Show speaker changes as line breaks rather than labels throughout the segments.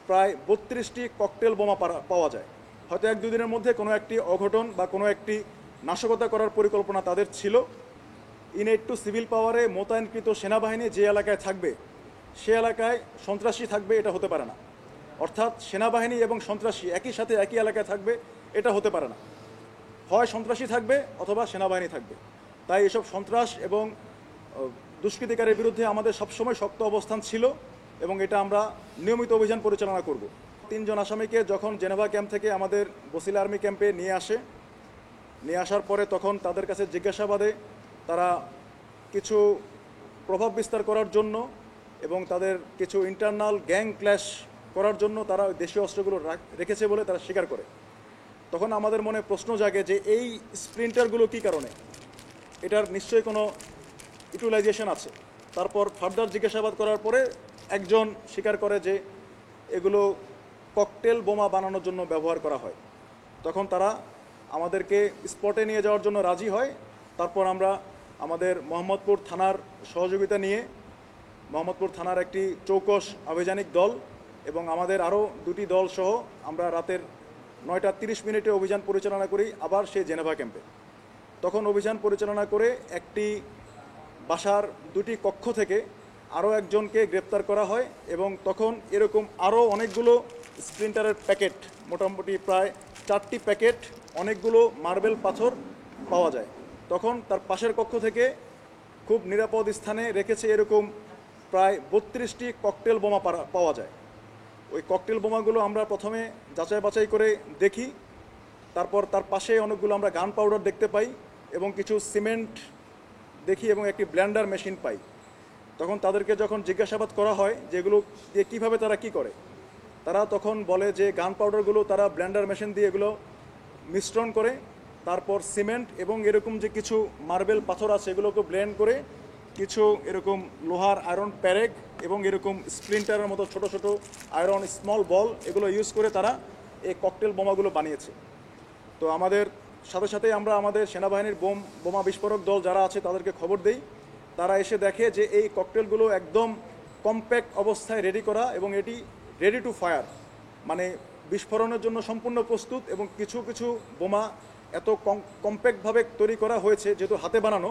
প্রায় 32টি ককটেল বোমা পাওয়া যায়। হয়তো এক দুদিনের মধ্যে কোনো একটি অঘটন বা কোনো একটি নাশকতা করার পরিকল্পনা তাদের ছিল। ইনএড টু সিভিল পাওয়ারে মোতায়েনকৃত সেনাবাহিনী যে এলাকায় থাকবে সে এলাকায় সন্ত্রাসী থাকবে, এটা হতে পারে না। অর্থাৎ সেনাবাহিনী এবং সন্ত্রাসী একই সাথে একই এলাকায় থাকবে, এটা হতে পারে না। হয় সন্ত্রাসী থাকবে অথবা সেনাবাহিনী থাকবে। তাই এসব সন্ত্রাস এবং দুষ্কৃতিকারের বিরুদ্ধে আমাদের সবসময় শক্ত অবস্থান ছিল এবং এটা আমরা নিয়মিত অভিযান পরিচালনা করব। 3 জন আসামিকে যখন জেনেভা ক্যাম্প থেকে আমাদের বসিলা আর্মি ক্যাম্পে নিয়ে আসার পরে তখন তাদের কাছে জিজ্ঞাসাবাদে তারা কিছু প্রভাব বিস্তার করার জন্য এবং তাদের কিছু ইন্টারনাল গ্যাং ক্ল্যাশ করার জন্য তারা দেশীয় অস্ত্রগুলো রেখেছে বলে তারা স্বীকার করে। তখন আমাদের মনে প্রশ্ন জাগে যে এই স্প্রিন্টারগুলো কী কারণে, এটার নিশ্চয়ই কোনো ইউটিলাইজেশন আছে। তারপর ফার্দার জিজ্ঞাসাবাদ করার পরে একজন স্বীকার করে যে এগুলো ককটেল বোমা বানানোর জন্য ব্যবহার করা হয়। তখন তারা আমাদেরকে স্পটে নিয়ে যাওয়ার জন্য রাজি হয়। তারপর আমরা আমাদের মোহাম্মদপুর থানার সহযোগিতা নিয়ে মোহাম্মদপুর থানার একটি চৌকস আভিযানিক দল এবং আমাদের আরও 2টি দল সহ আমরা রাতের 9টা 30 মিনিটে অভিযান পরিচালনা করি আবার সেই জেনেভা ক্যাম্পে। তখন অভিযান পরিচালনা করে একটি বাসার 2টি কক্ষ থেকে আরও একজনকে গ্রেপ্তার করা হয় এবং তখন এরকম আরও অনেকগুলো স্প্লিন্টারের প্যাকেট, মোটামুটি প্রায় 4টি প্যাকেট, অনেকগুলো মার্বেল পাথর পাওয়া যায়। তখন তার পাশের কক্ষ থেকে খুব নিরাপদ স্থানে রেখেছে এরকম প্রায় 32টি ককটেল বোমা পাওয়া যায়। ওই ককটেল বোমাগুলো আমরা প্রথমে যাচাই বাছাই করে দেখি। তারপর তার পাশে অনেকগুলো আমরা গান পাউডার দেখতে পাই এবং কিছু সিমেন্ট দেখি এবং একটি ব্লেন্ডার মেশিন পাই। তখন তাদেরকে যখন জিজ্ঞাসাবাদ করা হয় যেগুলো দিয়ে কীভাবে তারা কি করে, তারা তখন বলে যে গান পাউডারগুলো তারা ব্লেন্ডার মেশিন দিয়ে এগুলো মিশ্রণ করে তারপর সিমেন্ট এবং এরকম যে কিছু মার্বেল পাথর আছে এগুলোকে ব্লেন্ড করে কিছু এরকম লোহার আয়রন প্যারেক এবং এরকম স্প্লিন্টারের মতো ছোট ছোট আয়রন স্মল বল এগুলো ইউজ করে তারা এই ককটেল বোমাগুলো বানিয়েছে। তো আমাদের সাথে সাথে আমরা আমাদের সেনাবাহিনীর বোমা বিস্ফোরক দল যারা আছে তাদেরকে খবর দেই। তারা এসে দেখে যে এই ককটেলগুলো একদম কম্প্যাক্ট অবস্থায় রেডি করা এবং এটি রেডি টু ফায়ার, মানে বিস্ফোরণের জন্য সম্পূর্ণ প্রস্তুত। এবং কিছু কিছু বোমা এত কম্প্যাক্টভাবে তৈরি করা হয়েছে, যেহেতু হাতে বানানো,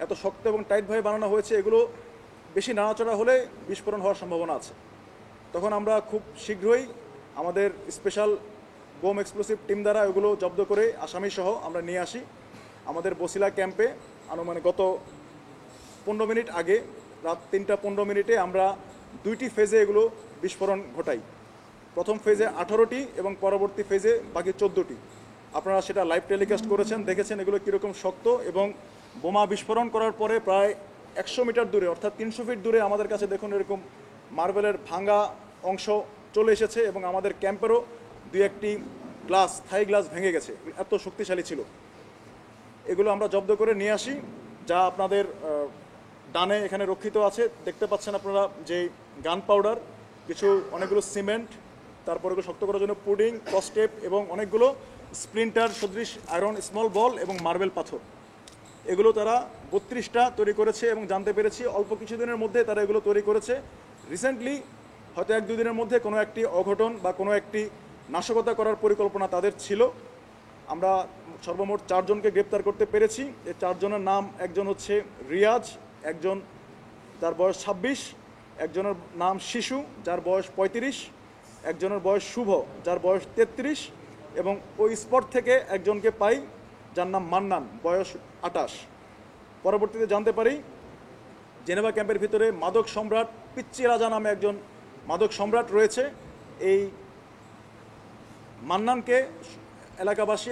এত শক্ত এবং টাইটভাবে বানানো হয়েছে, এগুলো বেশি নাড়াচড়া হলে বিস্ফোরণ হওয়ার সম্ভাবনা আছে। তখন আমরা খুব শীঘ্রই আমাদের স্পেশাল বোম এক্সপ্লোসিভ টিম দ্বারা এগুলো জব্দ করে আসামি সহ আমরা নিয়ে আসি আমাদের বসিলা ক্যাম্পে। আনুমানিক গত 15 মিনিট আগে রাত 3টা 15 মিনিটে আমরা 2টি ফেজে এগুলো বিস্ফোরণ ঘটাই। প্রথম ফেজে 18টি এবং পরবর্তী ফেজে বাকি 14টি। আপনারা সেটা লাইভ টেলিকাস্ট করেছেন, দেখেছেন এগুলো কীরকম শক্ত। এবং বোমা বিস্ফোরণ করার পরে প্রায় 100 মিটার দূরে অর্থাৎ 300 ফিট দূরে আমাদের কাছে দেখুন এরকম মার্বেলের ভাঙা অংশ চলে এসেছে এবং আমাদের ক্যাম্পেরও 2-1টি গ্লাস, থাই গ্লাস ভেঙে গেছে, এত শক্তিশালী ছিল। এগুলো আমরা জব্দ করে নিয়ে আসি, যা আপনাদের ডানে এখানে রক্ষিত আছে। দেখতে পাচ্ছেন আপনারা যে গান পাউডার, কিছু অনেকগুলো সিমেন্ট, তারপরে এগুলো শক্ত করার জন্য পুডিং, কস্টেপ এবং অনেকগুলো স্প্লিন্টার সদৃশ আয়রন স্মল বল এবং মার্বেল পাথর। এগুলো তারা 32টা তৈরি করেছে এবং জানতে পেরেছি অল্প কিছুদিনের মধ্যে তারা এগুলো তৈরি করেছে। রিসেন্টলি হয়তো 1-2 দিনের মধ্যে কোনো একটি অঘটন বা কোনো একটি নাশকতা করার পরিকল্পনা তাদের ছিল। আমরা সর্বমোট 4 জনকে গ্রেপ্তার করতে পেরেছি। এই 4 জনের নাম, একজন হচ্ছে রিয়াজ, একজন যার বয়স 26, একজনের নাম শিশু যার বয়স 35, একজনের বয়স শুভ যার বয়স 33 এবং ওই স্পট থেকে একজনকে পাই যার নাম মান্নান, বয়স 28। পরবর্তীতে জানতে পারি জেনেভা ক্যাম্পের ভিতরে মাদক সম্রাট পিচ্চি রাজা নামে একজন মাদক সম্রাট রয়েছে। এই মান্নানকে এলাকাবাসী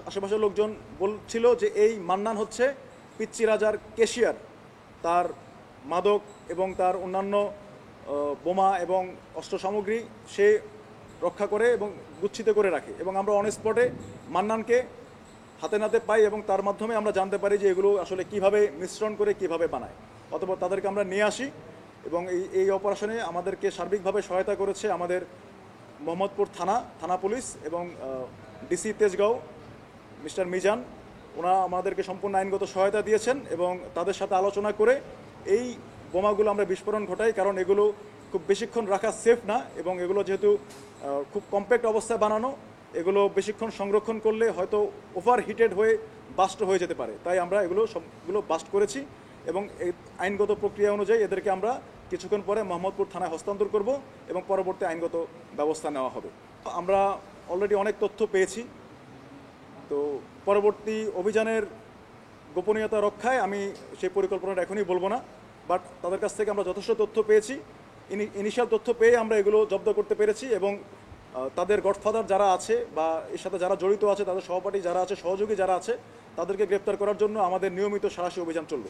আশেপাশের লোকজন বলছিল যে এই মান্নান হচ্ছে পিচ্চি রাজার ক্যাশিয়ার, তার মাদক এবং তার অন্যান্য বোমা এবং অস্ত্র সামগ্রী সে রক্ষা করে এবং গুচ্ছিত করে রাখে। এবং আমরা অন স্পটে মান্নানকে হাতে নাতে পাই এবং তার মাধ্যমে আমরা জানতে পারি যে এগুলো আসলে কিভাবে মিশ্রণ করে কিভাবে বানায়। অতঃপর তাদেরকে আমরা নিয়ে আসি এবং এই অপারেশনে আমাদেরকে সার্বিকভাবে সহায়তা করেছে আমাদের মোহাম্মদপুর থানা পুলিশ এবং ডিসি তেজগাঁও মিস্টার মিজান। ওনারা আমাদেরকে সম্পূর্ণ আইনগত সহায়তা দিয়েছেন এবং তাদের সাথে আলোচনা করে এই বোমাগুলো আমরা বিস্ফোরণ ঘটাই, কারণ এগুলো খুব বেশিক্ষণ রাখা সেফ না, এবং এগুলো যেহেতু খুব কম্প্যাক্ট অবস্থায় বানানো, এগুলো বেশিক্ষণ সংরক্ষণ করলে হয়তো ওভার হিটেড হয়ে বাস্ট হয়ে যেতে পারে। তাই আমরা এগুলো সবগুলো বাস্ট করেছি এবং এই আইনগত প্রক্রিয়া অনুযায়ী এদেরকে আমরা কিছুক্ষণ পরে মোহাম্মদপুর থানায় হস্তান্তর করব এবং পরবর্তী আইনগত ব্যবস্থা নেওয়া হবে। আমরা অলরেডি অনেক তথ্য পেয়েছি, তো পরবর্তী অভিযানের গোপনীয়তা রক্ষায় আমি সেই পরিকল্পনাটা এখনই বলবো না, বাট তাদের কাছ থেকে আমরা যথেষ্ট তথ্য পেয়েছি। ইনিশিয়াল তথ্য পেয়ে আমরা এগুলো জব্দ করতে পেরেছি এবং তাদের গডফাদার যারা আছে বা এর সাথে যারা জড়িত আছে, তাদের সহপাঠী যারা আছে, সহযোগী যারা আছে, তাদেরকে গ্রেপ্তার করার জন্য আমাদের নিয়মিত সাঁড়াশি অভিযান চলবে।